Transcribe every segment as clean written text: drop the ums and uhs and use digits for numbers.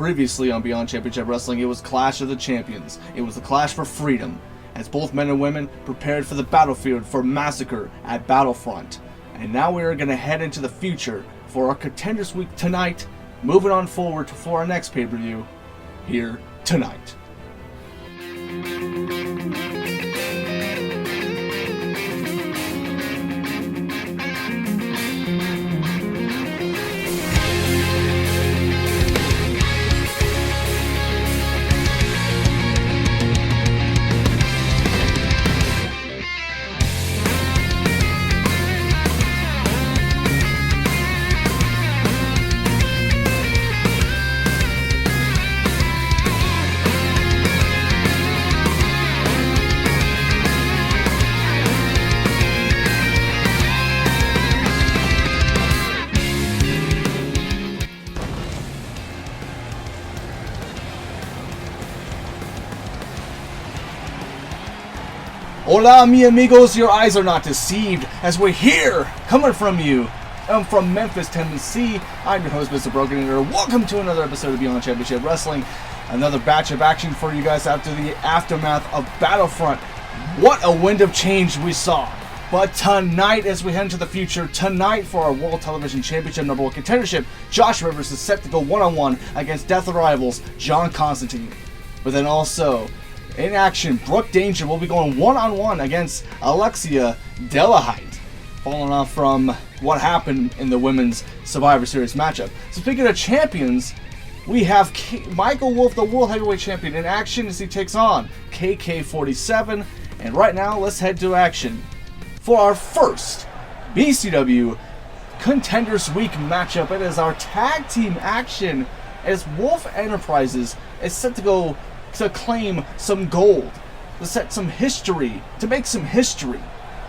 Previously on Beyond Championship Wrestling, it was Clash of the Champions. It was the clash for freedom, as both men and women prepared for the battlefield for massacre at Battlefront. And now we are going to head into the future for our Contenders Week tonight, moving on forward for our next pay-per-view here tonight. Hola, mi amigos, your eyes are not deceived, as we're here, coming from you. I'm from Memphis, Tennessee. I'm your host, Mr. Broken Eater. Welcome to another episode of Beyond Championship Wrestling. Another batch of action for you guys after the aftermath of Battlefront. What a wind of change we saw. But tonight, as we head into the future, tonight for our World Television Championship #1 contendership, Josh Rivers is set to go one-on-one against Death of Rivals, John Constantine. But then also, in action, Brooke Danger will be going one-on-one against Alexia Delahite, following off from what happened in the Women's Survivor Series matchup. So speaking of champions, we have Michael Wolf, the World Heavyweight Champion, in action as he takes on KK47. And right now, let's head to action for our first BCW Contenders Week matchup. It is our tag team action as Wolf Enterprises is set to go to claim some gold, to set some history, to make some history,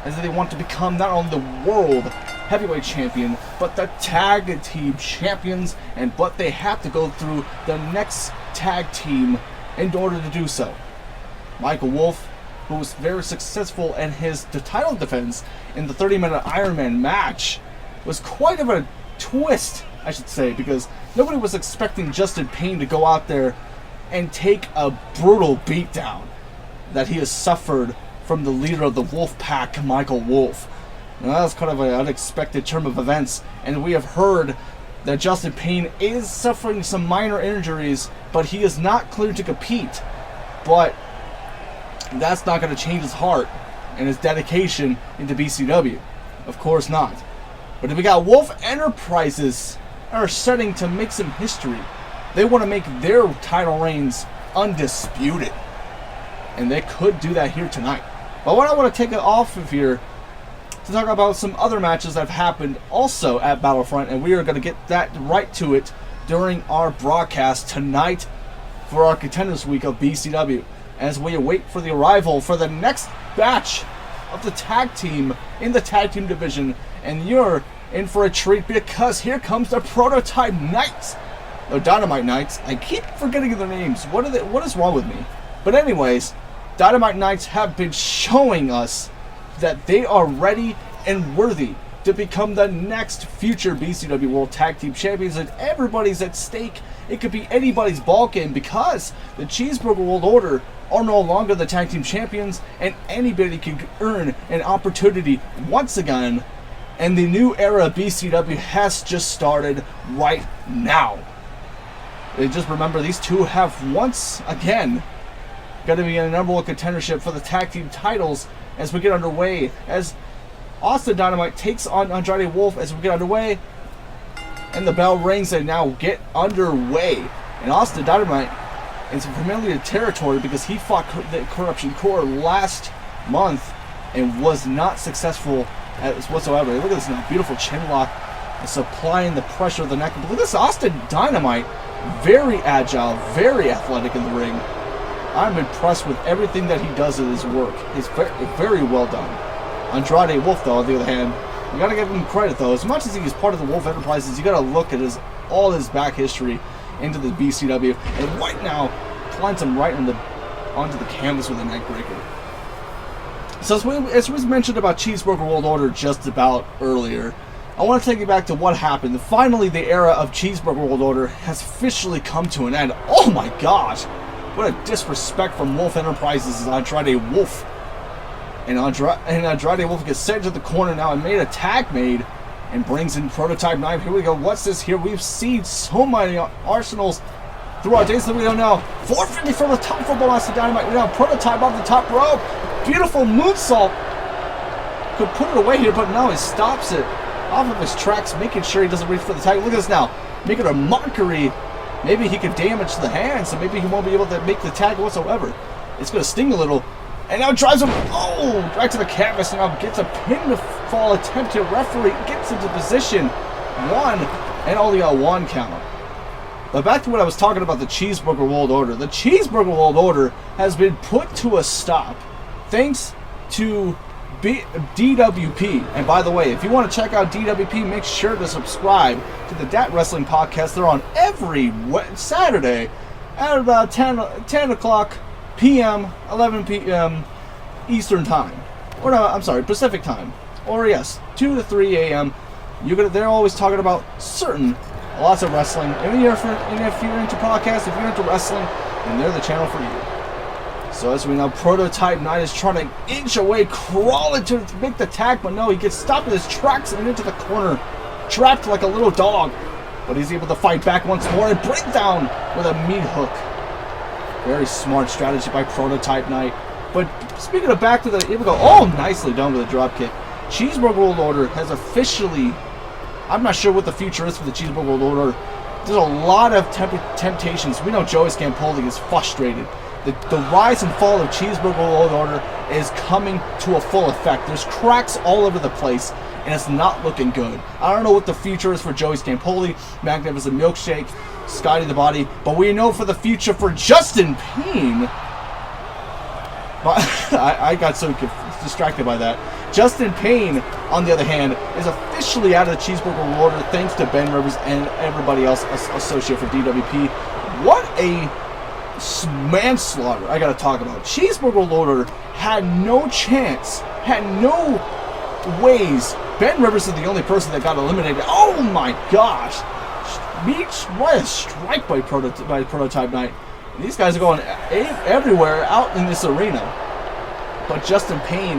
as they want to become not only the World Heavyweight Champion, but the Tag Team Champions, but they have to go through the next tag team in order to do so. Michael Wolf, who was very successful in the title defense in the 30-minute Iron Man match, was quite of a twist, I should say, because nobody was expecting Justin Payne to go out there and take a brutal beatdown that he has suffered from the leader of the Wolf Pack, Michael Wolf. Now, that was kind of an unexpected turn of events, and we have heard that Justin Payne is suffering some minor injuries, but he is not cleared to compete. But that's not going to change his heart and his dedication into BCW. Of course not. But if we got Wolf Enterprises are setting to make some history. They want to make their title reigns undisputed. And they could do that here tonight. But what I want to take it off of here to talk about some other matches that have happened also at Battlefront. And we are going to get that right to it during our broadcast tonight for our Contenders Week of BCW. As we await for the arrival for the next batch of the tag team in the tag team division. And you're in for a treat because here comes the Prototype Knights. The Dynamite Knights. I keep forgetting their names. What is wrong with me? But anyways, Dynamite Knights have been showing us that they are ready and worthy to become the next future BCW World Tag Team Champions, and everybody's at stake. It could be anybody's ball game because the Cheeseburger World Order are no longer the Tag Team Champions, and anybody can earn an opportunity once again. And the new era of BCW has just started right now. And just remember, these two have once again got to be in a #1 contendership for the tag team titles as we get underway. As Austin Dynamite takes on Andrade Wolf as we get underway. And the bell rings and now get underway. And Austin Dynamite in some familiar territory because he fought the Corruption Core last month and was not successful whatsoever. Look at this now, beautiful chin lock, supplying the pressure of the neck. But look at this Austin Dynamite. Very agile, very athletic in the ring. I'm impressed with everything that he does in his work. It's very well done. Andrade Wolf, though, on the other hand, you gotta give him credit, though. As much as he is part of the Wolf Enterprises, you gotta look at all his back history into the BCW. And right now, plants him right onto the canvas with a neck breaker. So as we mentioned about Cheeseburger World Order just about earlier, I want to take you back to what happened. Finally, the era of Cheeseburger World Order has officially come to an end. Oh my gosh! What a disrespect from Wolf Enterprises as Andrade Wolf. And Andrade Wolf gets sent to the corner now and made a tag made and brings in Prototype Knight. Here we go. What's this here? We've seen so many arsenals throughout days that we don't know. 450 from the top football master Dynamite. We now Prototype off the top rope. Beautiful moonsault. Could put it away here, but no, he stops it off of his tracks, making sure he doesn't reach for the tag. Look at this now. Making a mockery. Maybe he could damage the hand, so maybe he won't be able to make the tag whatsoever. It's going to sting a little. And now drives him, right to the canvas, and now gets a pinfall attempt to referee, gets into position, one, and only a one count. But back to what I was talking about, the Cheeseburger World Order. The Cheeseburger World Order has been put to a stop thanks to DWP. And by the way, if you want to check out DWP, make sure to subscribe to the Dat Wrestling Podcast. They're on every Saturday at about 10 o'clock p.m., 11 p.m. Eastern Time. Or no, I'm sorry, Pacific Time. Or yes, 2 to 3 a.m. They're always talking about lots of wrestling. And if you're into podcasts, if you're into wrestling, then they're the channel for you. So as we know, Prototype Knight is trying to inch away, crawling to make the tag, but no, he gets stopped in his tracks and into the corner, trapped like a little dog. But he's able to fight back once more and break down with a meat hook. Very smart strategy by Prototype Knight. But speaking of back to the, here we go. Oh, nicely done with a drop kick. Cheeseburger World Order has officially, I'm not sure what the future is for the Cheeseburger World Order. There's a lot of temptations. We know Joey Scampoli is frustrated. The rise and fall of Cheeseburger World Order is coming to a full effect. There's cracks all over the place, and it's not looking good. I don't know what the future is for Joey Scampoli, Magnificent Milkshake, Scotty the Body, but we know for the future for Justin Payne. I got so distracted by that. Justin Payne, on the other hand, is officially out of the Cheeseburger World Order thanks to Ben Rivers and everybody else associated for DWP. What a manslaughter I gotta talk about. Cheeseburger World Order had no chance, had no ways. Ben Rivers is the only person that got eliminated. Oh my gosh! What a strike by Prototype Knight. These guys are going everywhere out in this arena. But Justin Payne,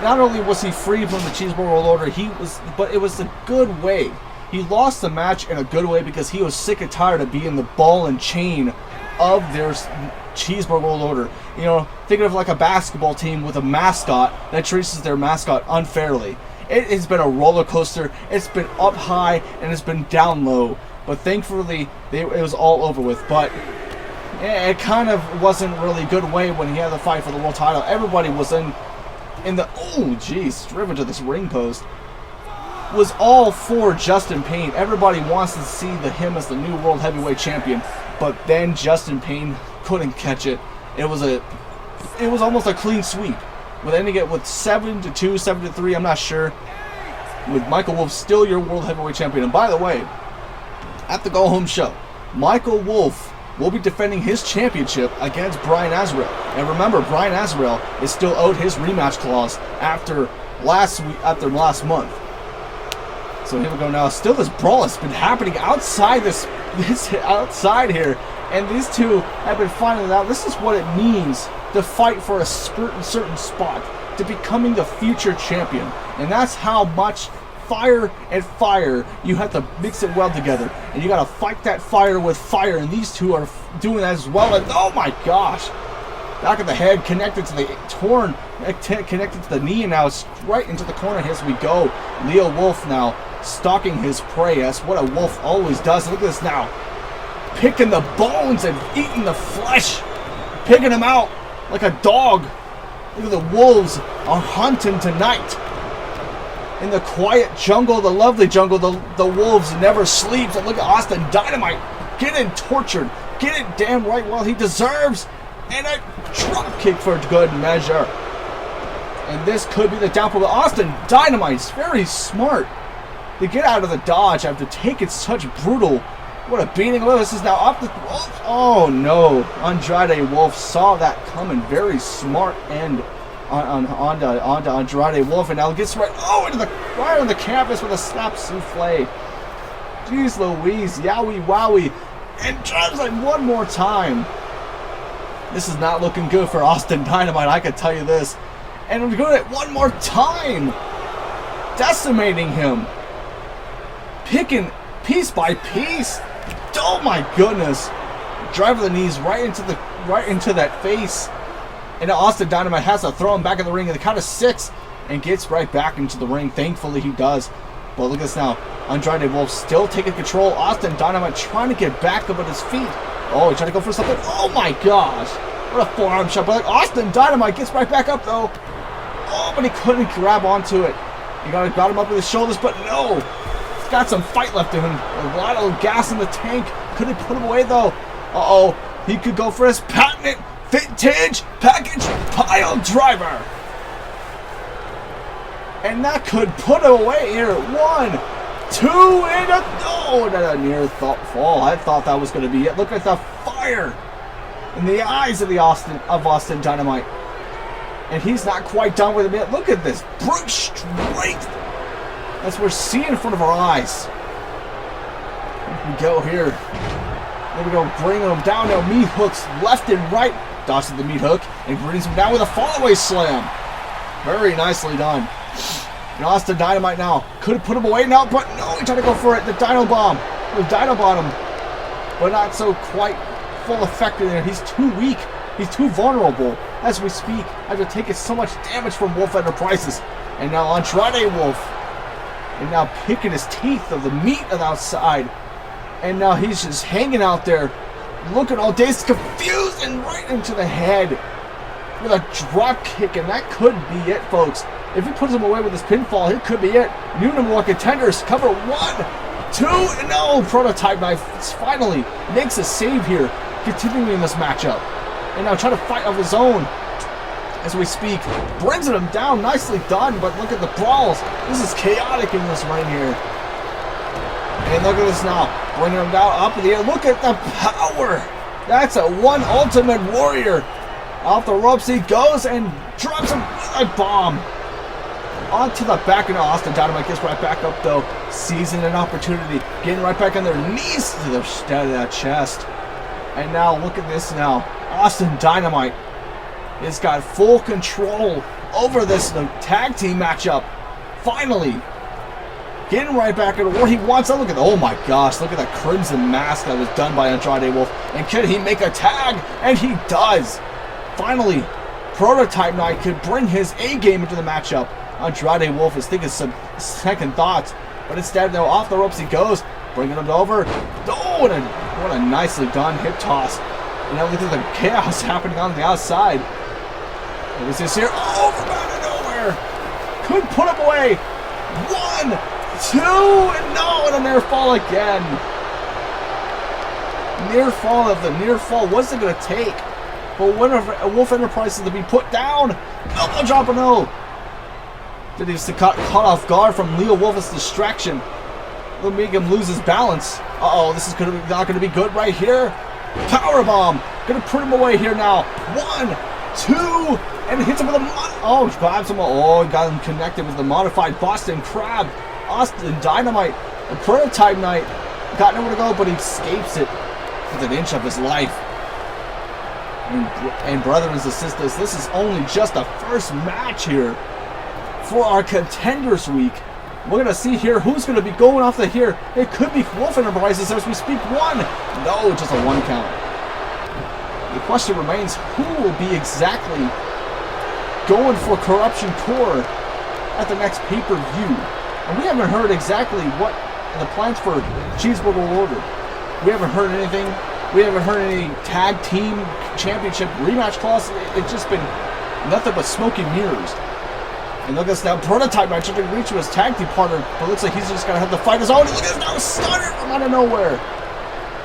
not only was he free from the Cheeseburger World Order, but it was a good way. He lost the match in a good way because he was sick and tired of being the ball and chain of their Cheeseburger World Order. You know, thinking of like a basketball team with a mascot that treats their mascot unfairly. It has been a roller coaster. It's been up high and it's been down low. But thankfully, it was all over with. But it kind of wasn't really a good way when he had the fight for the world title. Everybody was in the, oh jeez, driven to this ring post. Was all for Justin Payne. Everybody wants to see him as the new World Heavyweight Champion. But then Justin Payne couldn't catch it. It was almost a clean sweep. With ending it with 7-2, 7-3, I'm not sure. With Michael Wolf still your World Heavyweight Champion. And by the way, at the Go Home show, Michael Wolf will be defending his championship against Brian Azrael. And remember, Brian Azrael is still owed his rematch clause after last month. So here we go now. Still, this brawl has been happening outside outside here, and these two have been finding it out. This is what it means to fight for a certain spot, to becoming the future champion, and that's how much fire and fire you have to mix it well together, and you got to fight that fire with fire, and these two are doing that as well. And oh my gosh, back of the head connected to the connected to the knee, and now it's right into the corner as we go. Leo Wolf now stalking his prey. That's what a wolf always does. Look at this now, picking the bones and eating the flesh, picking them out like a dog. Look at the wolves are hunting tonight. In the quiet jungle, the lovely jungle, the wolves never sleeps. And look at Austin Dynamite getting tortured, getting damn right while he deserves, and a drop kick for good measure. And this could be the downfall. But Austin Dynamite's very smart to get out of the dodge after taking such brutal. What a beating. Look, this is now up the. Oh no. Andrade Wolf saw that coming. Very smart end onto Andrade Wolf, and now gets right on the canvas with a snap souffle. Jeez Louise, yowie wowie, and drives like one more time. This is not looking good for Austin Dynamite, I can tell you this. And I'm doing it one more time, decimating him, picking piece by piece. Oh my goodness, driving the knees right into that face. And now Austin Dynamite has to throw him back in the ring at the count of 6 and gets right back into the ring. Thankfully he does. But look at this now. Andrade Wolf still taking control. Austin Dynamite trying to get back up on his feet. Oh, he's trying to go for something. Oh my gosh. What a forearm shot. But Austin Dynamite gets right back up though. Oh, but he couldn't grab onto it. He got him up with his shoulders, but no. He's got some fight left in him. A lot of gas in the tank. Couldn't put him away though. Uh-oh. He could go for his patented vintage package pile driver. And that could put him away here. 1, 2, and a near fall. I thought that was going to be it. Look at the fire in the eyes of Austin Dynamite. And he's not quite done with it yet. Look at this brute strength as we're seeing in front of our eyes. Here we go here. There we go, bringing him down now. Meat hooks left and right. Dodges the meat hook and brings him down with a fallaway slam. Very nicely done. And Austin Dynamite now could have put him away now, but no, he tried to go for it. The Dino Bomb. The Dino Bottom. But not so quite full effect in there. He's too weak. He's too vulnerable as we speak, after taking so much damage from Wolf Enterprises. And now Andrade Wolf. And now picking his teeth of the meat on the outside. And now he's just hanging out there, looking all dazed, confused, and right into the head with a drop kick. And that could be it, folks. If he puts him away with his pinfall, it could be it. New number 1 contenders, cover 1, 2, and no! Prototype Knight finally makes a save here, continuing in this matchup. And now trying to fight of his own as we speak. Brings him down, nicely done, but look at the brawls. This is chaotic in this ring here. And look at this now, bringing him down, up in the air. Look at the power. That's a one ultimate warrior. Off the ropes he goes and drops him with a bomb. Onto the back, and Austin Dynamite gets right back up though, seizing an opportunity, getting right back on their knees to the chest. And now look at this now. Austin Dynamite has got full control over this tag team matchup. Finally, getting right back into where he wants to. Look at, oh my gosh, look at that crimson mask that was done by Andrade Wolf. And can he make a tag? And he does. Finally, Prototype Knight could bring his A game into the matchup. Andrade Wolf is thinking some second thoughts, but instead, though, off the ropes he goes, bringing him over. Oh, what a nicely done hip toss. And now look at the chaos happening on the outside. What is this here? Oh, from out of nowhere. Could put him away. 1, 2, and no, and a near fall again. Near fall of the near fall. What's it going to take? But Wolf Enterprises to be put down. Elbow drop or no. Did he just caught off guard from Leo Wolf's distraction? It'll make him lose his balance. Uh-oh, this is not going to be good right here. Powerbomb. Going to put him away here now. 1, 2, and hits him with a grabs him. Oh, got him connected with the modified Boston Crab. Austin Dynamite, the Prototype Knight, got nowhere to go, but he escapes it with an inch of his life. And brothers and sisters, this is only just the first match here for our Contenders Week. We're going to see here who's going to be going off the here. It could be Wolf Enterprises as we speak. 1. No, just a 1 count. The question remains, who will be exactly going for Corruption Core at the next pay-per-view? And we haven't heard exactly what the plans for Cheeseburger Order. We haven't heard anything. We haven't heard any tag team championship rematch clause. It's just been nothing but smoke and mirrors. And look at this now, Prototype Knight trying to reach to his tag team partner, but looks like he's just going to have to fight his own. And look at this now, stunner from out of nowhere.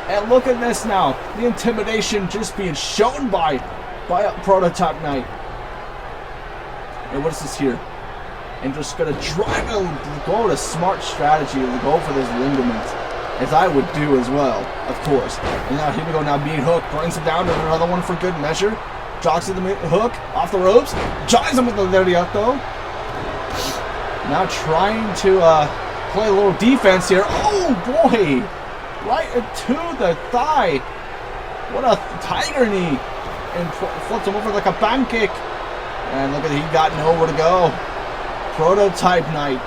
And look at this now, the intimidation just being shown by Prototype Knight. And what is this here? And just going to try to go with a smart strategy and go for those ligaments, as I would do as well, of course. And now here we go now, being hooked, brings him down to another one for good measure. Jogs to the hook, off the ropes, jogs him with the dirty up though. Now trying to play a little defense here. Oh boy! Right into the thigh. What a tiger knee. And flips him over like a pancake. And look at he got nowhere to go. Prototype Knight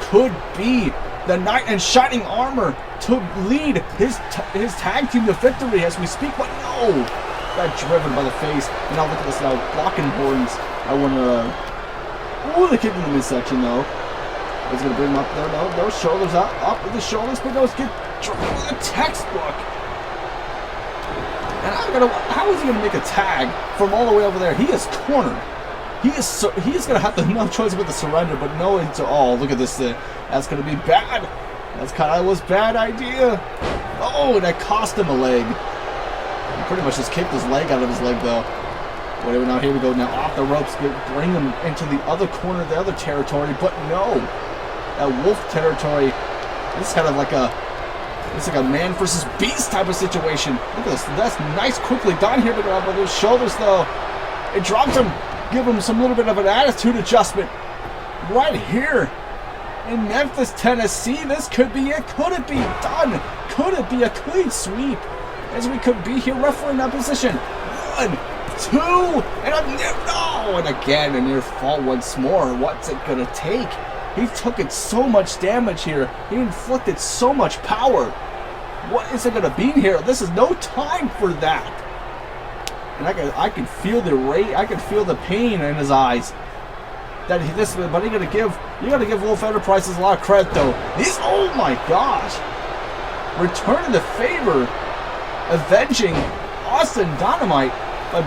could be the knight in shining armor to lead his tag team to victory as we speak, but no! Got driven by the face. And now look at this now, blocking horns. I want to... Ooh, the kick in the midsection though. He's going to bring him up there. No, those shoulders up with the shoulders, but those get driven with a textbook. And how is he going to make a tag from all the way over there? He is cornered. He is going to have no choice but to surrender, but no into all. Look at this thing. That's going to be bad. That's kind of was bad idea. Oh, that cost him a leg. He pretty much just kicked his leg out of his leg, though. Whatever, now here we go. Now off the ropes, bring him into the other corner, the other territory, but no. That wolf territory. This is kind of like it's like a man versus beast type of situation. Look at this. That's nice, quickly done here, but with those shoulders, though. It dropped him. Give him some little bit of an attitude adjustment. Right here in Memphis, Tennessee. This could be it. Could it be done? Could it be a clean sweep? As we could be here, referee in that position. 1, 2, and no! And again, a near fall once more. What's it gonna take? He took it so much damage here. He inflicted so much power. What is it gonna be here? This is no time for that. And I can feel the rage. I can feel the pain in his eyes. But you gotta give Wolf Enterprises a lot of credit though. Oh my gosh! Returning the favor, avenging Austin Dynamite by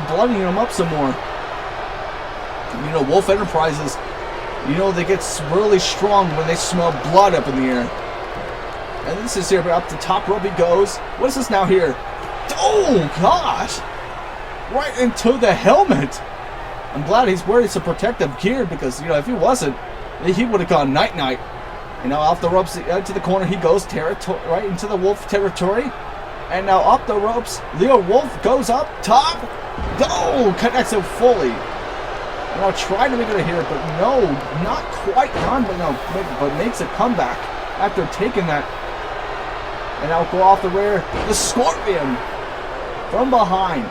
blooding him up some more. You know, Wolf Enterprises, you know, they get really strong when they smell blood up in the air. And this is here, but up the top rope he goes. What is this now here? Oh gosh! Right into the helmet. I'm glad he's wearing some protective gear because, you know, if he wasn't, he would have gone night-night. You know, off the ropes to the corner he goes, right into the Wolf territory. And now up the ropes, Leo Wolf goes up top. Oh, connects him fully. And now trying to make it here, but no, not quite done, but makes a comeback after taking that. And now go off the rear, the Scorpion from behind.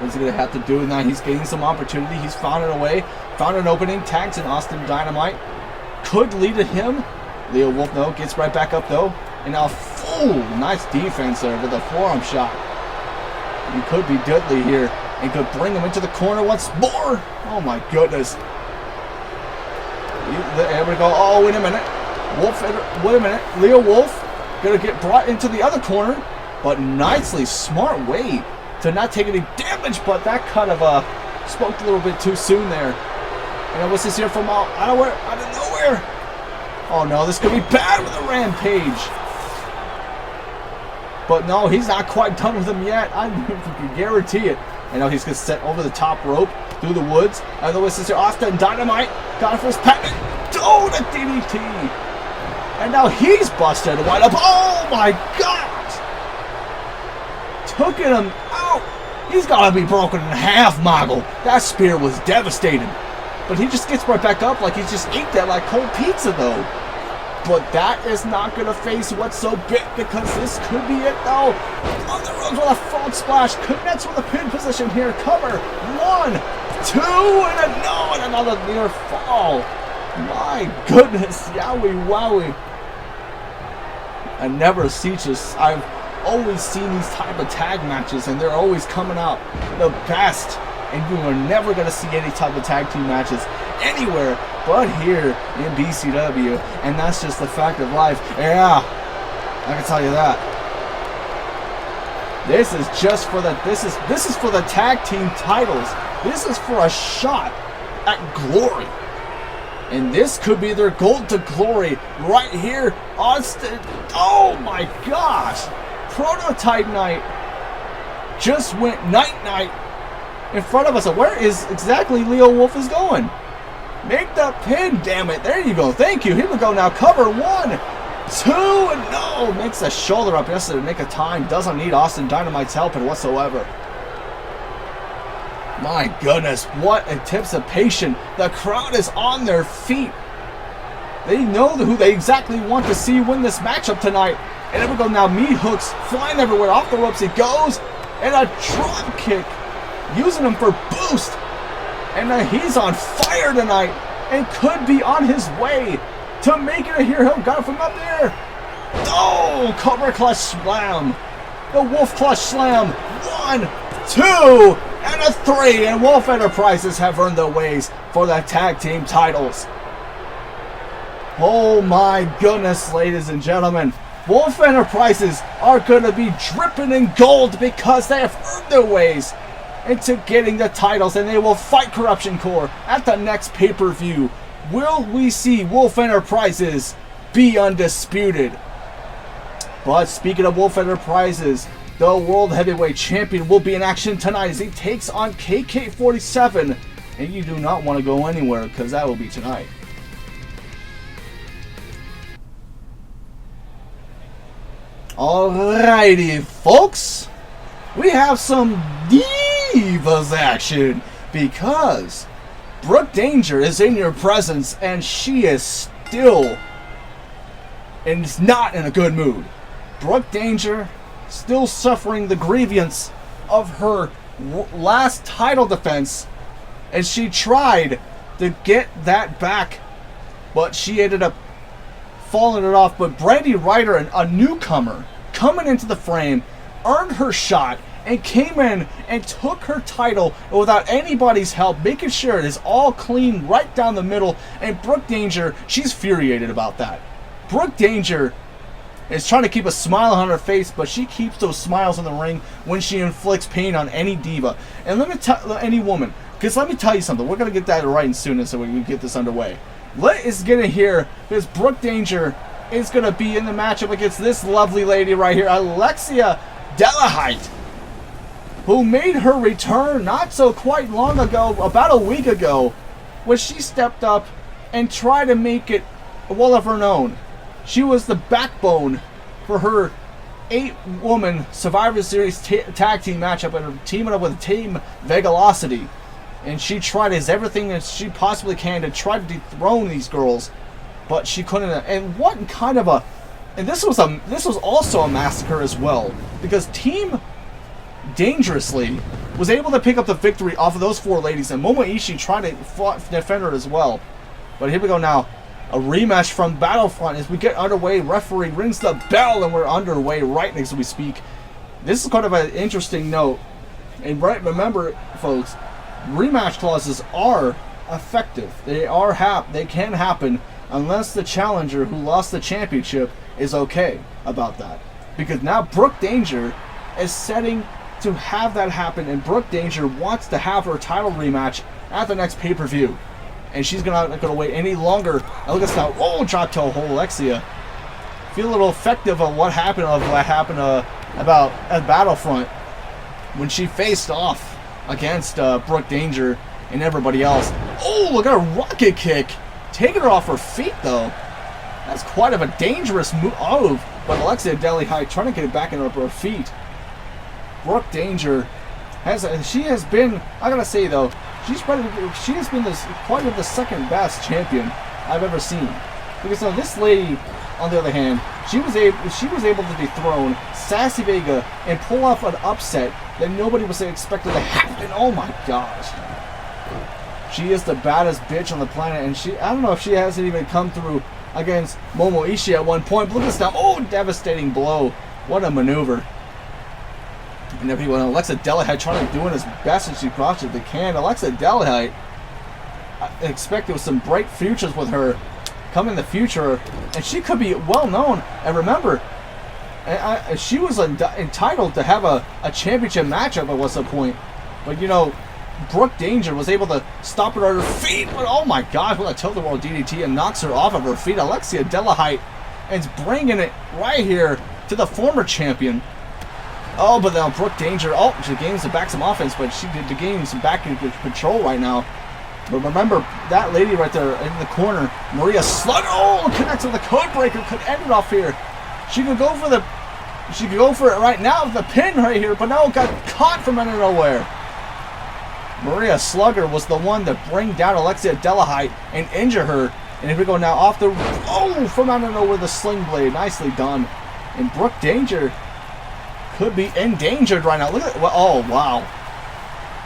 What's he going to have to do now? He's gaining some opportunity. He's found it away, found an opening, tags in Austin Dynamite. Could lead to him. Leo Wolf, though, gets right back up, though. And now, nice defense there with a forearm shot. He could be deadly here and could bring him into the corner once more. Oh, my goodness. There we go. Oh, wait a minute. Wait a minute. Leo Wolf going to get brought into the other corner, but nicely, smart way to not take any damage, but that kind of spoke a little bit too soon there. And what's this here from out of nowhere? Oh no, this could be bad with a rampage. But no, he's not quite done with him yet. I can guarantee it. And now he's gonna set over the top rope through the woods. And what's this here? Austin Dynamite got it for his patent. Oh, the DDT. And now he's busted wide up. Oh my God! Took him out. He's got to be broken in half, Moggle. That spear was devastating. But he just gets right back up like he just ate that like cold pizza, though. But that is not going to face what's so big because this could be it, though. On the ropes with a frog splash. Connects with a pin position here. Cover. 1, 2, and another near fall. My goodness. Yowie wowie. I never see just... I've always seen these type of tag matches and they're always coming out the best, and you are never going to see any type of tag team matches anywhere but here in BCW, and that's just the fact of life. Yeah, I can tell you that. This is just for the this is for the tag team titles. This is for a shot at glory, and this could be their gold to glory right here. Austin, oh my gosh. Prototype Knight just went night-night in front of us. So where is exactly Leo Wolf is going? Make the pin, damn it. There you go. Thank you. Here we go now. Cover 1, 2, and no. Makes a shoulder up yesterday to make a time. Doesn't need Austin Dynamite's help whatsoever. My goodness, what anticipation. The crowd is on their feet. They know who they exactly want to see win this matchup tonight. And there we go now, meat hooks flying everywhere. Off the ropes he goes. And a drop kick. Using him for boost. And he's on fire tonight. And could be on his way to making it here. He'll got it from up there. Oh, Cobra Clutch Slam. The Wolf Clutch Slam. 1, 2, and a 3. And Wolf Enterprises have earned their ways for the tag team titles. Oh my goodness, ladies and gentlemen. Wolf Enterprises are going to be dripping in gold because they have earned their ways into getting the titles, and they will fight Corruption Core at the next pay-per-view. Will we see Wolf Enterprises be undisputed? But speaking of Wolf Enterprises, the World Heavyweight Champion will be in action tonight as he takes on KK-47, and you do not want to go anywhere because that will be tonight. Alrighty, folks, we have some Divas action because Brooke Danger is in your presence and she is still not in a good mood. Brooke Danger still suffering the grievance of her last title defense, and she tried to get that back, but she ended up falling it off. But Brandy Ryder, a newcomer coming into the frame, earned her shot and came in and took her title without anybody's help, making sure it is all clean right down the middle. And Brooke Danger, she's furiated about that. Brooke Danger is trying to keep a smile on her face, but she keeps those smiles in the ring when she inflicts pain on any diva. And let me tell any woman, because let me tell you something, we're going to get that right soon so we can get this underway. Let's get it here, because Brooke Danger is going to be in the matchup against this lovely lady right here, Alexia Delahite, who made her return not so quite long ago, about a week ago, when she stepped up and tried to make it well of her own. She was the backbone for her 8-woman Survivor Series tag team matchup and teaming up with Team Vegalocity. And she tried everything that she possibly can to try to dethrone these girls, but she couldn't. And what kind of a... And this was also a massacre as well, because Team Dangerously was able to pick up the victory off of those 4 ladies, and Momo Ishii tried to defend her as well. But here we go now. A rematch from Battlefront as we get underway. Referee rings the bell and we're underway right as we speak. This is kind of an interesting note. And remember, folks, rematch clauses are effective. They can happen unless the challenger who lost the championship is okay about that. Because now Brooke Danger is setting to have that happen, and Brooke Danger wants to have her title rematch at the next pay-per-view. And she's not going to wait any longer. And look at this now. Oh, drop toe hold, Alexia. Feel a little effective on what happened about at Battlefront when she faced off against Brooke Danger and everybody else. Oh, look at a rocket kick. Taking her off her feet, though. That's quite of a dangerous move. Oh, but Alexia Delahite trying to get it back into her feet. Brooke Danger has been, I gotta say though, she has been quite the second best champion I've ever seen. Because now this lady, on the other hand, she was able to dethrone Sassy Vega and pull off an upset that nobody was expected to happen. Oh my gosh. She is the baddest bitch on the planet, and I don't know if she hasn't even come through against Momo Ishii at one point. But look at this now. Oh, devastating blow. What a maneuver. And everyone, Alexa Delahite trying to doing as best as she possibly can. Alexa Delahite, I expect there was some bright futures with her coming in the future, and she could be well known. And remember, she was entitled to have a championship matchup at some point, but you know, Brooke Danger was able to stop her at her feet. But oh my God, what a tilt-a-whirl DDT, and knocks her off of her feet. Alexia Delahite is bringing it right here to the former champion. Oh, but now Brooke Danger, she gains back some offense, but she did gain some back in control right now. But remember, that lady right there in the corner, Maria Slug, connects with the code breaker, could end it off here. She could go for it right now with the pin right here, but no, got caught from out of nowhere. Maria Slugger was the one to bring down Alexia Delahite and injure her. And here we go now off the... Oh, from out of nowhere, the sling blade. Nicely done. And Brooke Danger could be endangered right now. Look at... Oh, wow.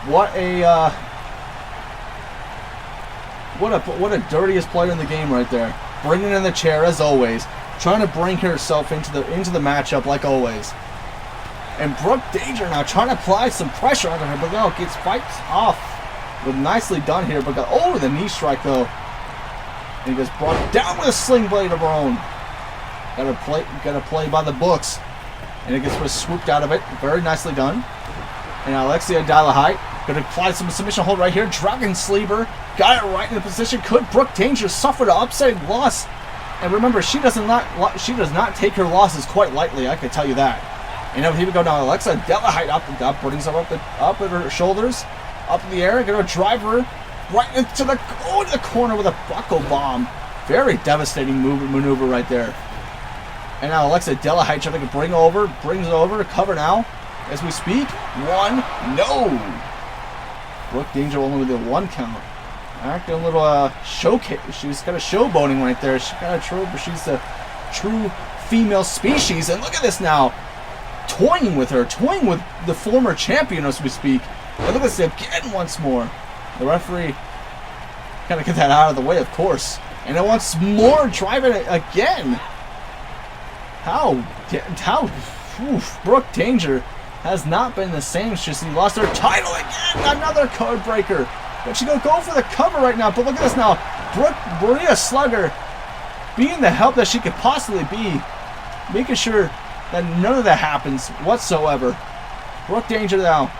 What a... What a dirtiest player in the game right there. Bringing in the chair as always. Trying to bring herself into the matchup like always. And Brooke Danger now trying to apply some pressure on her, but no, gets fights off. But nicely done here, but got over the knee strike though. And he gets brought down with a sling blade of her own. Gotta play by the books. And it gets swooped out of it. Very nicely done. And Alexia Delahite gonna apply some submission hold right here. Dragon Sleeper. Got it right in the position. Could Brooke Danger suffer the upsetting loss? And remember, she does not take her losses quite lightly, I can tell you that. And now here we go now. Alexia Delahite up, brings her up at her shoulders, up in the air, gonna drive her right into the corner with a buckle bomb. Very devastating maneuver right there. And now Alexia Delahite trying to brings it over to cover now as we speak. One, no. Brooke Danger only with a 1 count. Acting a little showcase. She's kind of showboating right there. She's kind of true, but she's a true female species. And look at this now. Toying with the former champion as we speak. And look at this again once more. The referee kind of get that out of the way, of course. And then once more, driving it again. Brooke Danger has not been the same since she lost her title again. Another code breaker. But she's going to go for the cover right now. But look at this now. Maria Slugger being the help that she could possibly be. Making sure that none of that happens whatsoever. Brooke Danger now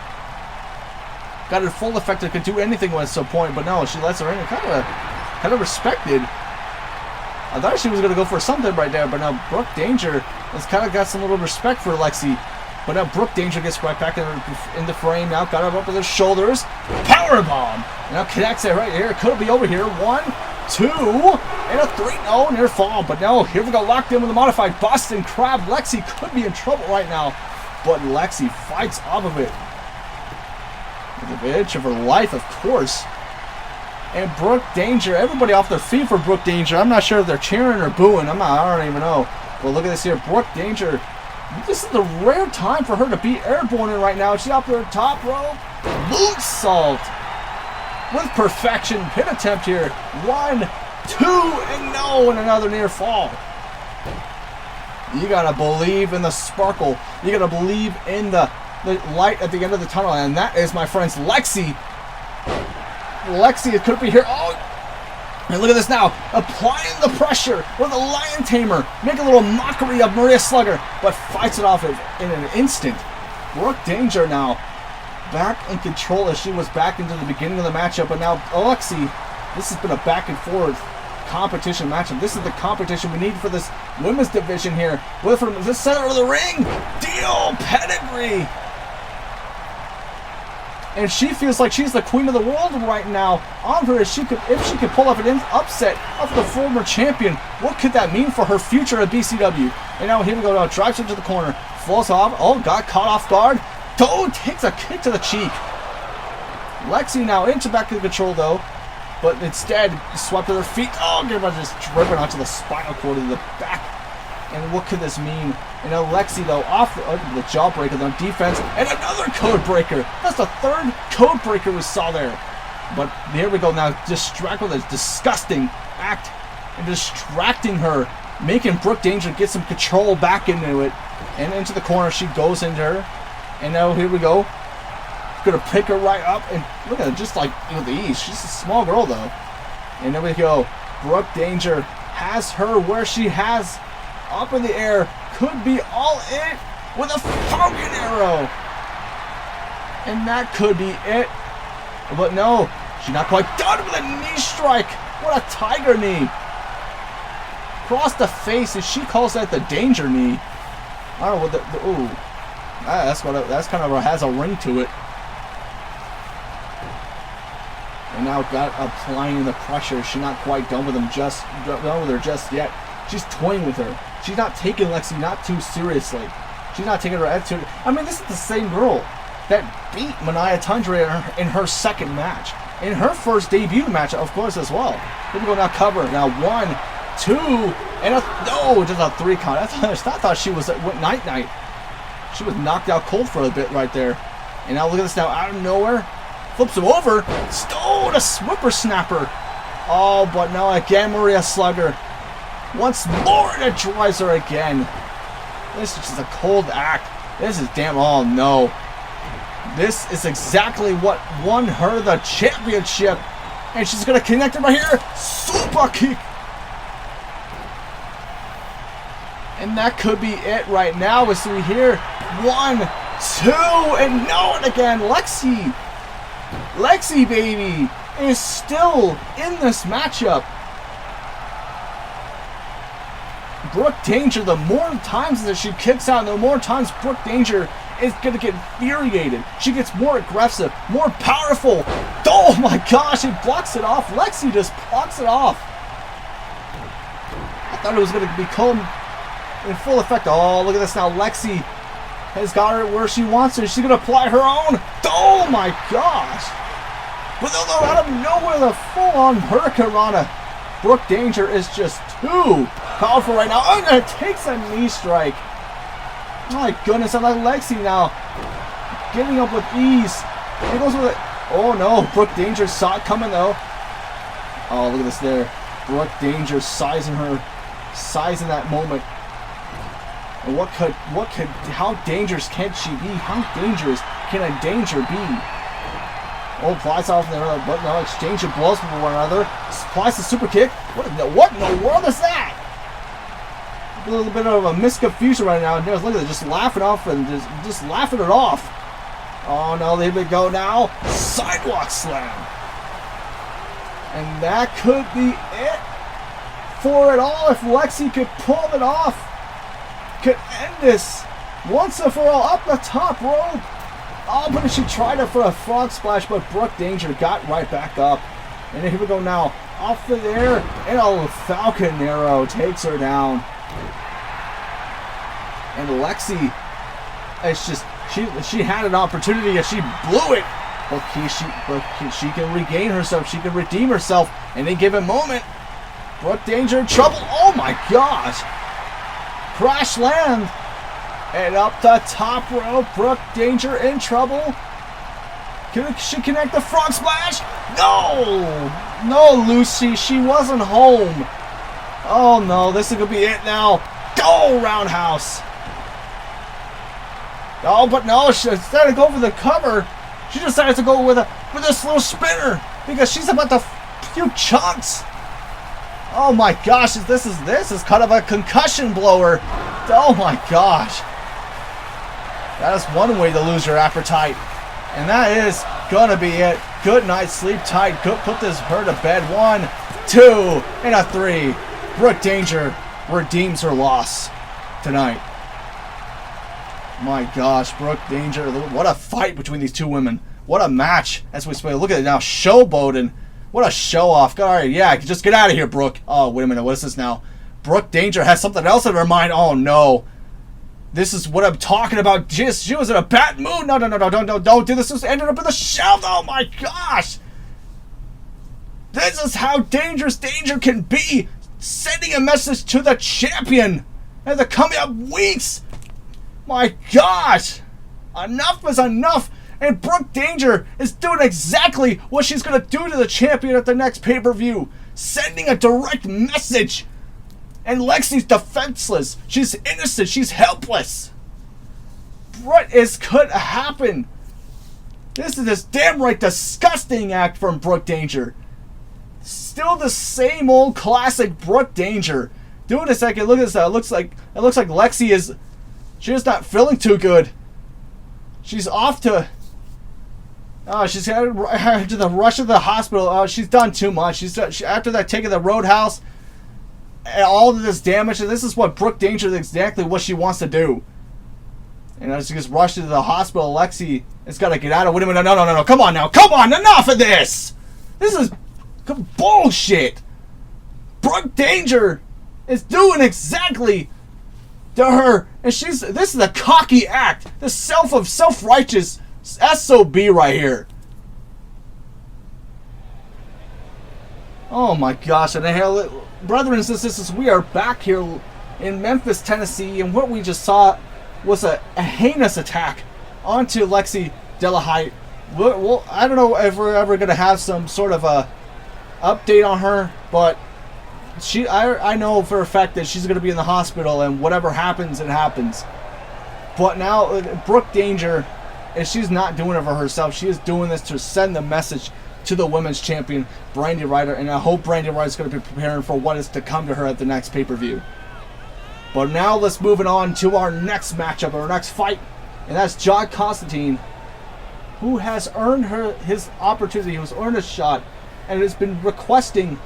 got it full effect. Could do anything at some point, but no, she lets her in. Kind of respected. I thought she was going to go for something right there, but now Brooke Danger has kind of got some little respect for Lexi. But now Brooke Danger gets right back in the frame now. Got her up with her shoulders. Powerbomb. Now connects it right here. Could be over here. 1, 2, and a 3. No, near fall. But no, here we go. Locked in with a modified Boston Crab. Lexi could be in trouble right now. But Lexi fights off of it. With the edge of her life, of course. And Brooke Danger. Everybody off their feet for Brooke Danger. I'm not sure if they're cheering or booing. I don't even know. But look at this here. Brooke Danger. This is the rare time for her to be airborne right now. She's up there top rope. Moonsault. With perfection. Pin attempt here. 1, 2, and no. And another near fall. You gotta believe in the sparkle. You gotta believe in the light at the end of the tunnel. And that is, my friends, Lexi. Lexi could be here. Oh. And look at this now, applying the pressure with a lion tamer. Make a little mockery of Maria Slugger, but fights it off in an instant. Brooke Danger now back in control as she was back into the beginning of the matchup. But now Alexi, this has been a back and forth competition matchup. This is the competition we need for this women's division here. With from the center of the ring, Dio Pedigree. And she feels like she's the queen of the world right now. On her, if she could pull off an upset of the former champion, what could that mean for her future at BCW? And now here we go. Now drives into the corner, falls off. Oh, got caught off guard. Takes a kick to the cheek. Lexi now into back to control though, but instead swept to her feet. Oh, just driven onto the spinal cord of the back. And what could this mean? And Alexi, though, off the jawbreaker, on defense, and another code breaker. That's the third code breaker we saw there. But here we go now, distract with a disgusting act and distracting her, making Brooke Danger get some control back into it. And into the corner, she goes into her. And now here we go. Gonna pick her right up, and look at her, just like with ease. She's a small girl, though. And there we go. Brooke Danger has her where she has. Up in the air, could be all in with a Falcon Arrow. And that could be it. But no, she's not quite done with a knee strike. What a tiger knee. Across the face, and she calls that the danger knee. I don't know what ooh. That's kind of has a ring to it. And now got applying the pressure. She's not quite done with her just yet. She's toying with her. She's not taking Lexi not too seriously. She's not taking her attitude. I mean, this is the same girl that beat Mania Tundra in her second match. In her first debut match, of course, as well. Here we go now, cover. Now 1, 2, and no, just a 3 count. I thought she was Night. She was knocked out cold for a bit right there. And now look at this now, out of nowhere. Flips him over. Stone, a whippersnapper. Oh, but now again, Maria Slugger. Once more, it drives her again. This is just a cold act. This is damn, oh no. This is exactly what won her the championship. And she's going to connect it right here. Super kick. And that could be it right now. We see here 1, 2, and no, and again, Lexi baby is still in this matchup. Brooke Danger, the more times that she kicks out, the more times Brooke Danger is going to get infuriated. She gets more aggressive, more powerful. Oh my gosh, she blocks it off. Lexi just blocks it off. I thought it was going to become in full effect. Oh, look at this now. Lexi has got her where she wants her. She's going to apply her own. Oh my gosh. But out of nowhere, the full-on Hurricanrana. Brooke Danger is just too powerful right now. Oh, and it takes a knee strike. My goodness, I like Lexi now. Getting up with ease. It goes with it. Oh no, Brooke Danger saw it coming though. Oh, look at this there. Brooke Danger sizing that moment. And how dangerous can she be? How dangerous can a Danger be? Oh, applies off there, but no, exchange of blows from one another. Applies the super kick. What in the world is that? A little bit of a misconfusion right now. Look at it, just laughing off and just laughing it off. Oh no, there we go now. Sidewalk slam. And that could be it for it all if Lexi could pull it off. Could end this once and for all up the top rope. Oh, but she tried it for a frog splash, but Brooke Danger got right back up. And here we go now. Off of there, and a Falcon Arrow takes her down. And Lexi, it's just, she had an opportunity and she blew it. But she can regain herself. She can redeem herself. And they give a moment. Brooke Danger in trouble. Oh my gosh. Crash land. And up the top rope. Brooke Danger in trouble. Can she connect the frog splash? No. No, Lucy. She wasn't home. Oh no. This is going to be it now. Go roundhouse. Oh, but no. Instead of going for the cover, she decided to go with this little spinner because she's about to few chunks. Oh my gosh, this is kind of a concussion blower. Oh my gosh. That is one way to lose your appetite. And that is gonna be it. Good night, sleep tight. Go put her to bed. 1, 2, and a 3. Brooke Danger redeems her loss tonight. My gosh, Brooke Danger. What a fight between these two women. What a match. As we look at it now. Showboating. What a show off. Alright, yeah, just get out of here, Brooke. Oh, wait a minute. What is this now? Brooke Danger has something else in her mind. Oh, no. This is what I'm talking about. She was in a bad mood. No, don't do this. This ended up in the shelf. Oh, my gosh. This is how dangerous Danger can be. Sending a message to the champion in the coming up weeks. My gosh. Enough is enough. And Brooke Danger is doing exactly what she's going to do to the champion at the next pay-per-view. Sending a direct message. And Lexi's defenseless. She's innocent. She's helpless. What could happen? This is this damn right disgusting act from Brooke Danger. Still the same old classic Brooke Danger. Doing a second. Look at this. It looks like Lexi is... She's not feeling too good. She's off to... she's had to the rush of the hospital. She's done too much. After that, taking the roadhouse, and all of this damage. And this is what Brooke Danger is exactly what she wants to do. And as she gets rushed into the hospital, Lexi has got to get out of it. No. Come on now. Come on. Enough of this. This is bullshit. Brooke Danger is doing exactly to her, and this is a cocky act. The self-righteous SOB right here. Oh my gosh, and brothers and sisters, we are back here in Memphis, Tennessee, and what we just saw was a heinous attack onto Lexi Delahite. Well, I don't know if we're ever going to have some sort of a update on her, but I know for a fact that she's going to be in the hospital, and whatever happens, it happens. But now, Brooke Danger, and she's not doing it for herself. She is doing this to send the message to the women's champion, Brandy Ryder, and I hope Brandy Ryder is going to be preparing for what is to come to her at the next pay-per-view. But now let's move it on to our next matchup, our next fight, and that's John Constantine, who has earned his opportunity, who's earned a shot, and has been requesting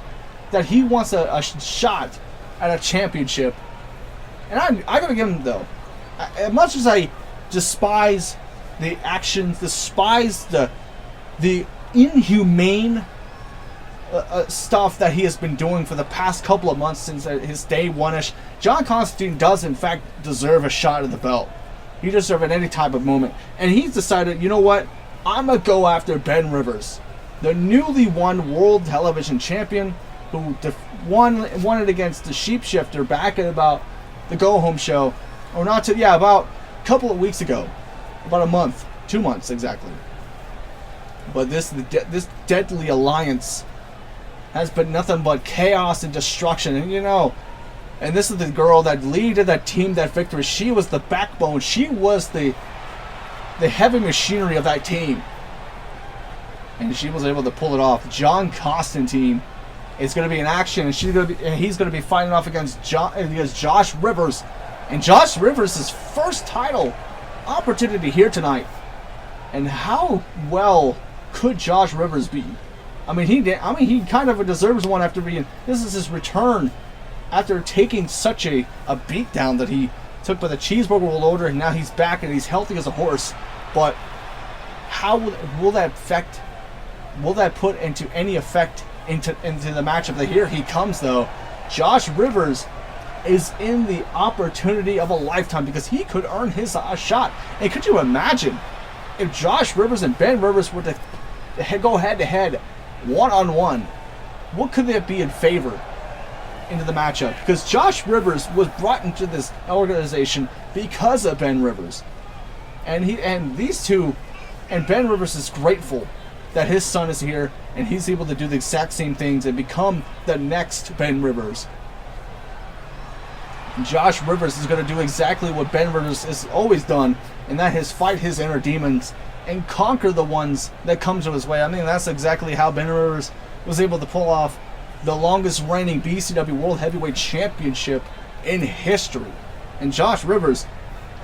that he wants a shot at a championship. And I gotta give him, though, as much as I despise the actions, despise the inhumane stuff that he has been doing for the past couple of months since his day one-ish, John Constantine does in fact deserve a shot at the belt. He deserves it any type of moment. And he's decided, you know what? I'm going to go after Ben Rivers, the newly won World Television Champion, who won it against the Sheep Shifter back at about the Go Home show, or not to, yeah, about a couple of weeks ago, about a month, 2 months exactly. But this deadly alliance has been nothing but chaos and destruction. And you know, and this is the girl that leaded that team, that victory. She was the backbone. She was the heavy machinery of that team. And she was able to pull it off. John Constantine is going to be in action, and he's going to be fighting off against Josh Rivers. And Josh Rivers' first title opportunity here tonight. And how well could Josh Rivers be? I mean, he kind of deserves one after being. This is his return after taking such a beatdown that he took by the cheeseburger loader, and now he's back and he's healthy as a horse. But how will that affect? Will that put into any effect into the matchup? Here he comes, though. Josh Rivers is in the opportunity of a lifetime because he could earn his shot. And could you imagine if Josh Rivers and Ben Rivers were to go head-to-head, one-on-one? What could that be in favor into the matchup? Because Josh Rivers was brought into this organization because of Ben Rivers. And these two, and Ben Rivers is grateful that his son is here, and he's able to do the exact same things and become the next Ben Rivers. Josh Rivers is going to do exactly what Ben Rivers has always done, and that is fight his inner demons and conquer the ones that come to his way. I mean, that's exactly how Ben Rivers was able to pull off the longest reigning BCW World Heavyweight Championship in history. And Josh Rivers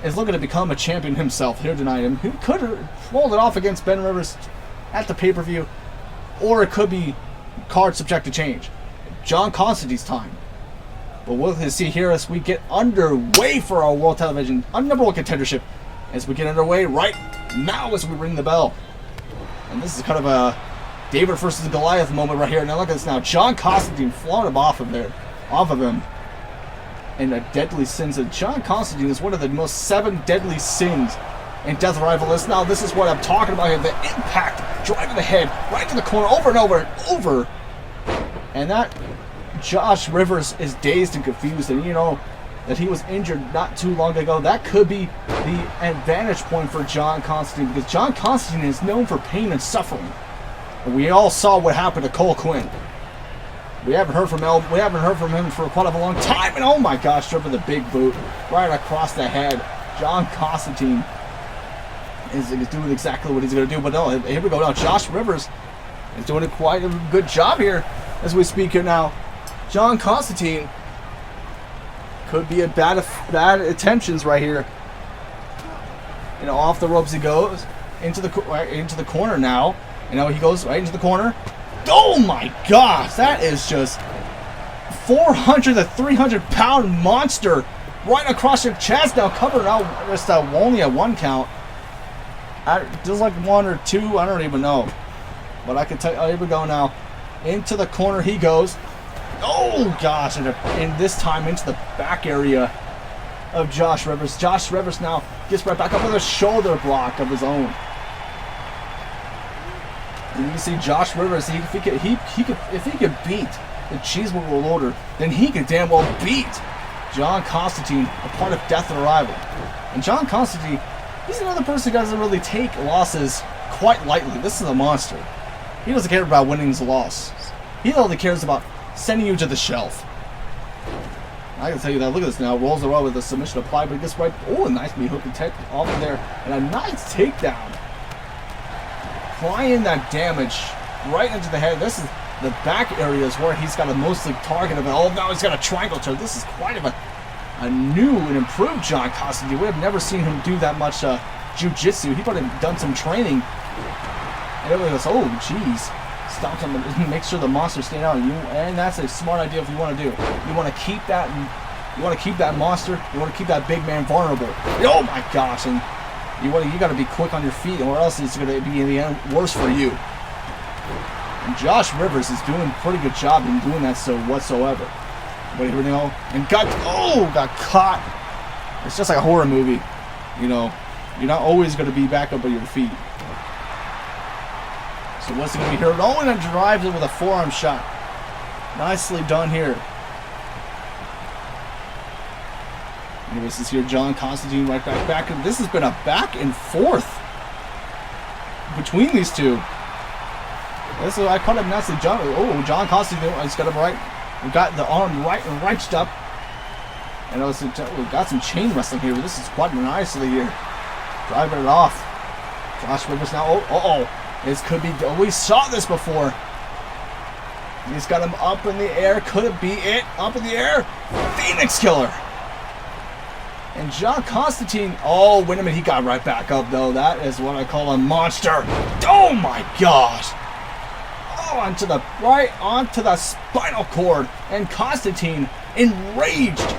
is looking to become a champion himself here tonight. And he could have pulled it off against Ben Rivers at the pay-per-view, or it could be card subject to change. John Constantine's time. But we'll see here as we get underway for our World Television number one contendership. As we get underway right now as we ring the bell. And this is kind of a David versus Goliath moment right here. Now look at this now. John Constantine flung him off of him. And a deadly sins. And John Constantine is one of the most 7 deadly sins in Death Rival list. Now this is what I'm talking about here. The impact, driving the head right to the corner over and over and over. And that Josh Rivers is dazed and confused, and you know that he was injured not too long ago. That could be the advantage point for John Constantine, because John Constantine is known for pain and suffering. And we all saw what happened to Cole Quinn. We haven't heard from him for quite a long time, and oh my gosh, driven the big boot right across the head. John Constantine is doing exactly what he's going to do, but no, here we go now. Josh Rivers is doing quite a good job here as we speak here now. John Constantine could be at bad intentions right here. You know, off the ropes he goes into the corner now. You know, he goes right into the corner. Oh my gosh, that is just 400 to 300 pound monster right across your chest now, covering out just only a 1 count. Just like 1 or 2, I don't even know. But I can tell you, here we go now. Into the corner he goes. Oh gosh, and this time into the back area of Josh Rivers. Josh Rivers now gets right back up with a shoulder block of his own. And you see Josh Rivers, if he could beat the Cheeseburger World Order, then he could damn well beat John Constantine, a part of Death and Arrival. And John Constantine, he's another person who doesn't really take losses quite lightly. This is a monster. He doesn't care about winning his loss. He only cares about sending you to the shelf. I can tell you that. Look at this now. Rolls around with a submission applied, but he gets right. Oh, a nice knee hook attack off of there. And a nice takedown. Applying that damage right into the head. This is the back areas where he's got to mostly target him. Oh, now he's got a triangle turn. This is quite of a new and improved John Constantine. We have never seen him do that much jiu-jitsu. He probably done some training. And everybody goes, oh, jeez. Stop him and make sure the monster's staying out. And that's a smart idea if you want to do. You want to keep that. You want to keep that monster. You want to keep that big man vulnerable. Oh my gosh! And you got to be quick on your feet, or else it's going to be in the end worse for you. And Josh Rivers is doing a pretty good job in doing that so whatsoever. But here we go. And got caught. It's just like a horror movie. You know, you're not always going to be back up on your feet. So what's it going to be here? Oh, and it drives it with a forearm shot. Nicely done here. Anyways, this is here John Constantine right back. And this has been a back and forth between these two. This is, I caught him nicely. John Constantine, he's got him right. We got the arm right and reached up. And we got some chain wrestling here. This is quite nicely here. Driving it off. Josh Rivers now. This could be. We saw this before. He's got him up in the air. Could it be it? Up in the air. Phoenix Killer. And John Constantine. Oh, wait a minute. He got right back up, though. That is what I call a monster. Oh, my gosh. Oh, onto the spinal cord. And Constantine, enraged.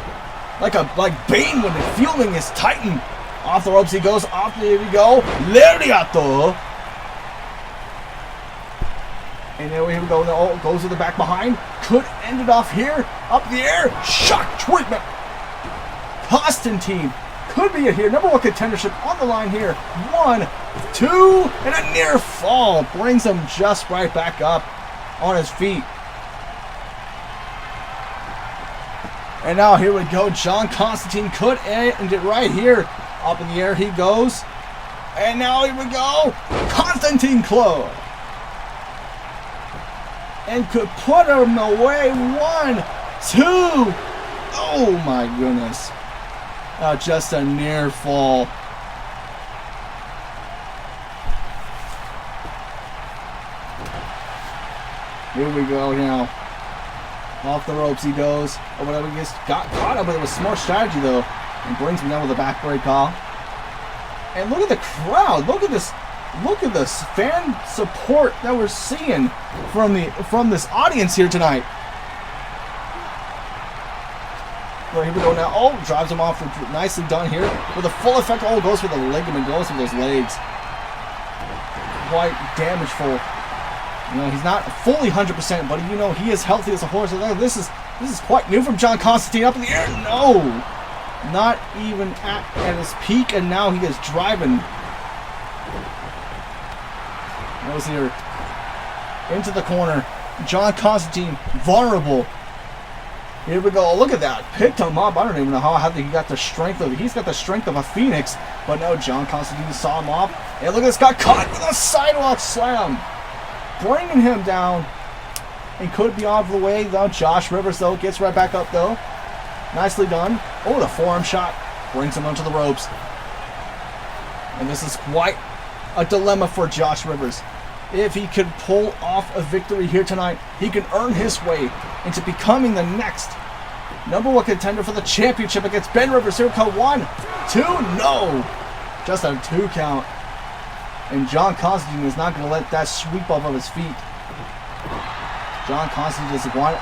Like Bane when fueling his Titan. Off the ropes he goes. Here we go. Lariato. And there we go. Oh, goes to the back behind. Could end it off here. Up the air. Shock treatment. Constantine could be it here. Number one contendership on the line here. 1, 2, and a near fall. Brings him just right back up on his feet. And now here we go. John Constantine could end it right here. Up in the air he goes. And now here we go. Constantine Claw. And could put him away. 1, 2. Oh my goodness. Just a near fall. Here we go now. Off the ropes he goes. Oh, whatever, he got caught up, but it was smart strategy though. And brings him down with a backbreak call. And look at the crowd. Look at this. Look at this fan support that we're seeing from this audience here tonight. Well, here we go now. Oh, drives him off. Nicely done here with a full effect. Oh, goes for the ligament. Goes for those legs. Quite damageful. You know, he's not fully 100%, but you know he is healthy as a horse. This is quite new from John Constantine. Up in the air. No, not even at his peak, and now he is driving. Goes here into the corner. John Constantine vulnerable. Here we go. Look at that. Picked him up. I don't even know how he got the strength of it. He's got the strength of a phoenix. But no, John Constantine saw him off. And look at this. Got caught with a sidewalk slam. Bringing him down. And could be off the way, though. Josh Rivers, though, gets right back up, though. Nicely done. Oh, the forearm shot. Brings him onto the ropes. And this is quite a dilemma for Josh Rivers. If he could pull off a victory here tonight, he can earn his way into becoming the next number one contender for the championship against Ben Rivers. Here come 1, 2, no. Just a 2 count. And John Constantine is not going to let that sweep off of his feet. John Constantine is one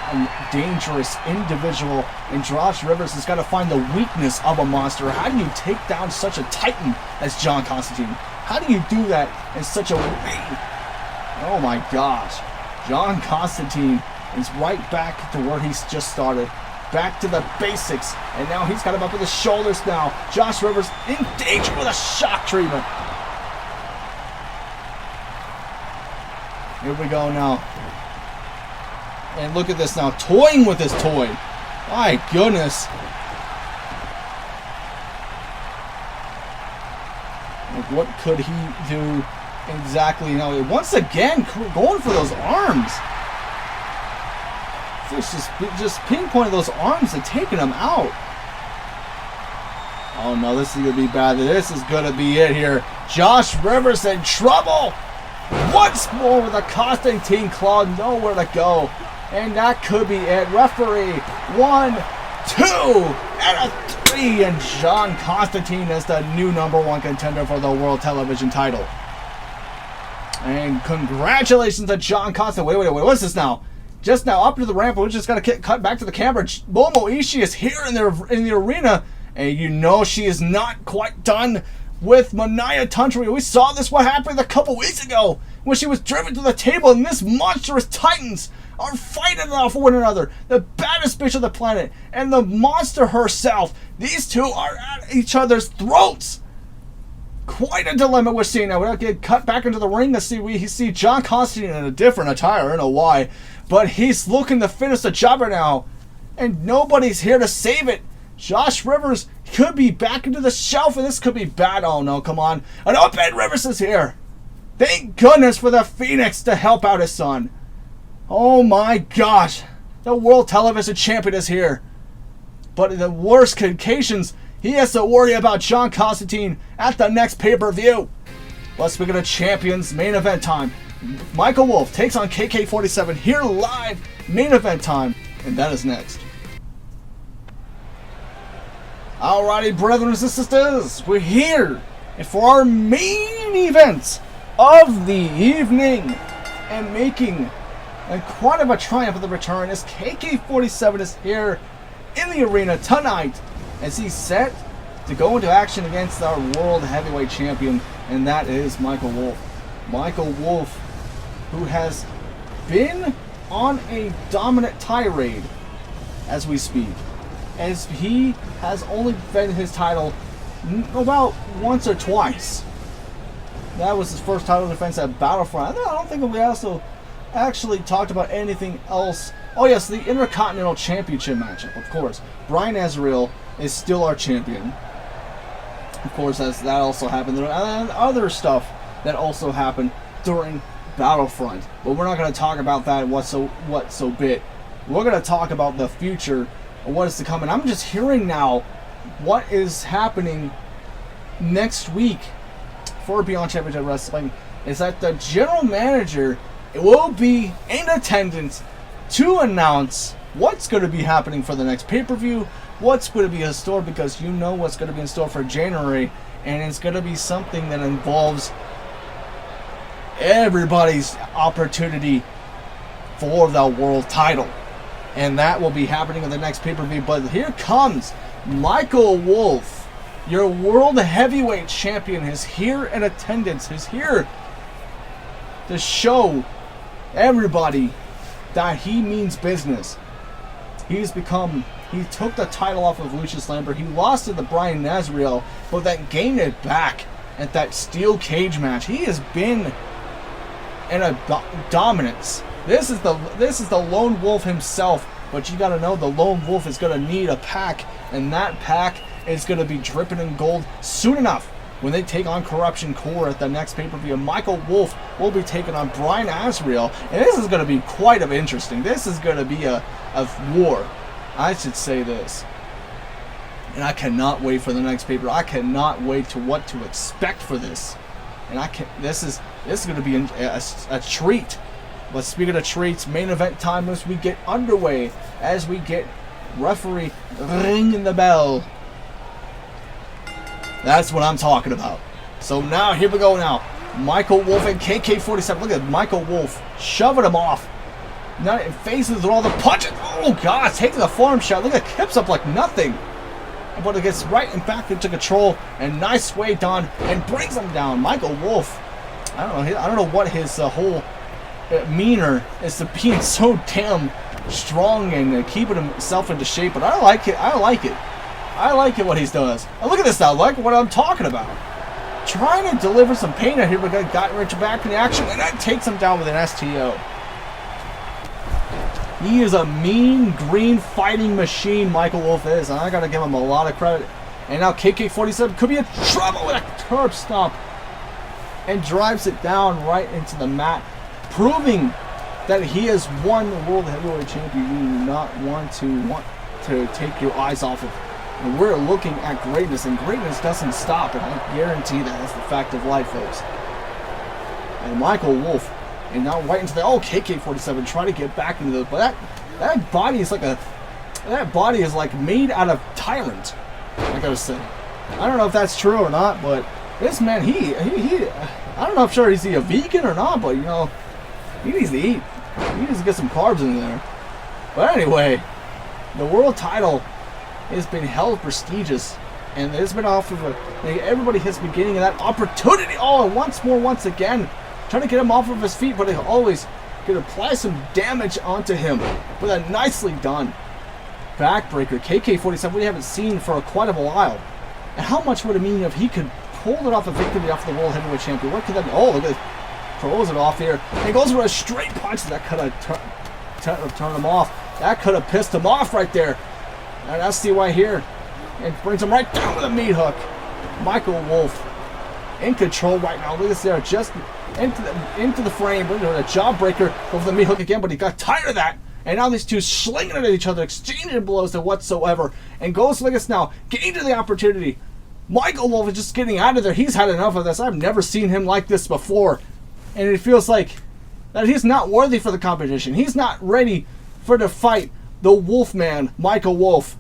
dangerous individual, and Josh Rivers has got to find the weakness of a monster. How do you take down such a titan as John Constantine? How do you do that in such a way? Oh my gosh. John Constantine is right back to where he's just started. Back to the basics. And now he's got him up with his shoulders now. Josh Rivers in danger with a shock treatment. Here we go now. And look at this now, toying with this toy. My goodness. Like, what could he do exactly? You know, once again, going for those arms. Just pinpointing those arms and taking them out. Oh no, this is going to be bad. This is going to be it here. Josh Rivers in trouble. Once more with a Constantine claw, nowhere to go. And that could be it. Referee, 1, 2, and a 3. And John Constantine is the new #1 contender for the World Television title. And congratulations to John Constantine. Wait, what's this now? Just now up to the ramp, we just got to cut back to the camera. Momo Ishii is here in the arena. And you know she is not quite done with Manaya Tanjiro. We saw this, what happened a couple weeks ago when she was driven to the table and this monstrous titans are fighting off one another. The baddest bitch on the planet and the monster herself. These two are at each other's throats. Quite a dilemma we're seeing now. We're going to get cut back into the ring to see. We see John Constantine in a different attire. I don't know why. But he's looking to finish the jobber now. And nobody's here to save it. Josh Rivers could be back into the shelf, and this could be bad. Oh no, come on. And oh, Ben Rivers is here. Thank goodness for the Phoenix to help out his son. Oh my gosh. The World Television Champion is here. But in the worst occasions, he has to worry about John Constantine at the next pay-per-view. Let's begin a Champions main event time. Michael Wolf takes on KK47 here live, main event time, and that is next. Alrighty, brethren and sisters, we're here for our main event of the evening, and making quite of a triumph of the return as KK47 is here in the arena tonight as he's set to go into action against our World Heavyweight Champion, and that is Michael Wolf. Michael Wolf, who has been on a dominant tirade as we speak, as he has only defended his title about once or twice. That was his first title defense at Battlefront. I don't think we also actually talked about anything else. Oh yes, the Intercontinental Championship matchup, of course. Brian Azrael is still our champion. Of course, as that also happened, and other stuff that also happened during Battlefront. But we're not going to talk about that what so bit. We're going to talk about the future of what is to come. And I'm just hearing now what is happening next week for Beyond Championship Wrestling is that the general manager will be in attendance to announce what's going to be happening for the next pay-per-view, what's going to be in store, because you know what's going to be in store for January, and it's going to be something that involves everybody's opportunity for the world title. And that will be happening in the next pay-per-view. But here comes Michael Wolf, your World Heavyweight Champion, is here in attendance, is here to show everybody that he means business. He took the title off of Lucius Lambert. He lost to the Brian Nazariel, but then gained it back at that steel cage match. He has been in a dominance. This is the lone wolf himself, but you gotta know the lone wolf is gonna need a pack, and that pack is gonna be dripping in gold soon enough when they take on Corruption Core at the next pay-per-view. Michael Wolf will be taking on Brian Azrael, and this is gonna be quite interesting. This is gonna be a war, I should say this. And I cannot wait for the next pay-per-view. I cannot wait to what to expect for this. And this is going to be a treat. But speaking of treats, main event time as we get underway, as we get referee ringing the bell. That's what I'm talking about. So now, here we go now. Michael Wolf and KK47. Look at Michael Wolf shoving him off. Now it faces with all the punches. Oh God, taking the forearm shot. Look at Kips up like nothing. But it gets right and back into control, and nice sway done, and brings him down. Michael Wolf, I don't know what his whole demeanor is to being so damn strong and keeping himself into shape. But I like it. I like it what he does. And look at this now. Like what I'm talking about. trying to deliver some pain out here, but got Rich back in the action, and that takes him down with an STO. He is a mean green fighting machine, Michael Wolf is, and I gotta give him a lot of credit. And now KK47 could be in trouble with a curb stomp, and drives it down right into the mat, proving that he has won the World Heavyweight Champion. You do not want to take your eyes off of. And we're looking at greatness, and greatness doesn't stop, and I guarantee that's the fact of life, folks. And Michael Wolf, and now right into the KK47, try to get back into the, but that body is like made out of Tyrant. I gotta say, I don't know if that's true or not, but this man, he I don't know if is he a vegan or not, but you know, he needs to eat. He needs to get some carbs in there. But anyway, the world title has been held prestigious, and it's been off of everybody has been getting that opportunity. Oh, once again, trying to get him off of his feet, but they always can apply some damage onto him with a nicely done backbreaker. KK47 we haven't seen for quite a while. And how much would it mean if he could pull it off a victory off the World Heavyweight Champion? What could that be? Oh, look at this. Throws it off here. And goes for a straight punch. That could have turned him off. That could have pissed him off right there. And that's the way here. And brings him right down with a meat hook. Michael Wolf in control right now. Look at this there. Just into the frame. Bringing a jawbreaker over the meat hook again. But he got tired of that. And now these two slinging it at each other. Exchanging blows and whatsoever. And goes like this now. Getting to the opportunity. Michael Wolf is just getting out of there. He's had enough of this. I've never seen him like this before. And it feels like that he's not worthy for the competition. He's not ready for the fight. The Wolfman, Michael Wolf.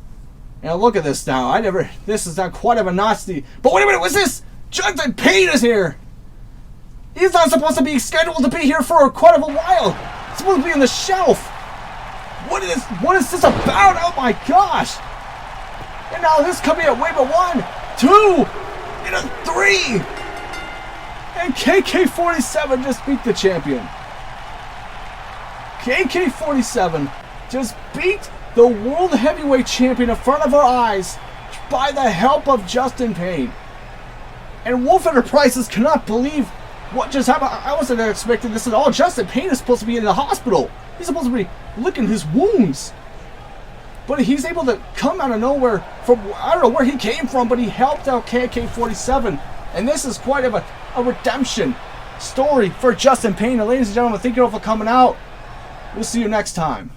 And look at this now. This is not quite of a nasty. But wait a minute, what's this? Justin Payne is here. He's not supposed to be scheduled to be here for quite of a while. He's supposed to be on the shelf. What is this about? Oh my gosh. And now this could be a wave of 1, 2, and a 3. And KK47 just beat the champion. KK47 just beat the World Heavyweight Champion in front of our eyes by the help of Justin Payne. And Wolf Enterprises cannot believe what just happened. I wasn't expecting this at all. Justin Payne is supposed to be in the hospital. He's supposed to be licking his wounds. But he's able to come out of nowhere from, I don't know where he came from, but he helped out KK47. And this is quite of a redemption story for Justin Payne. And ladies and gentlemen, thank you all for coming out. We'll see you next time.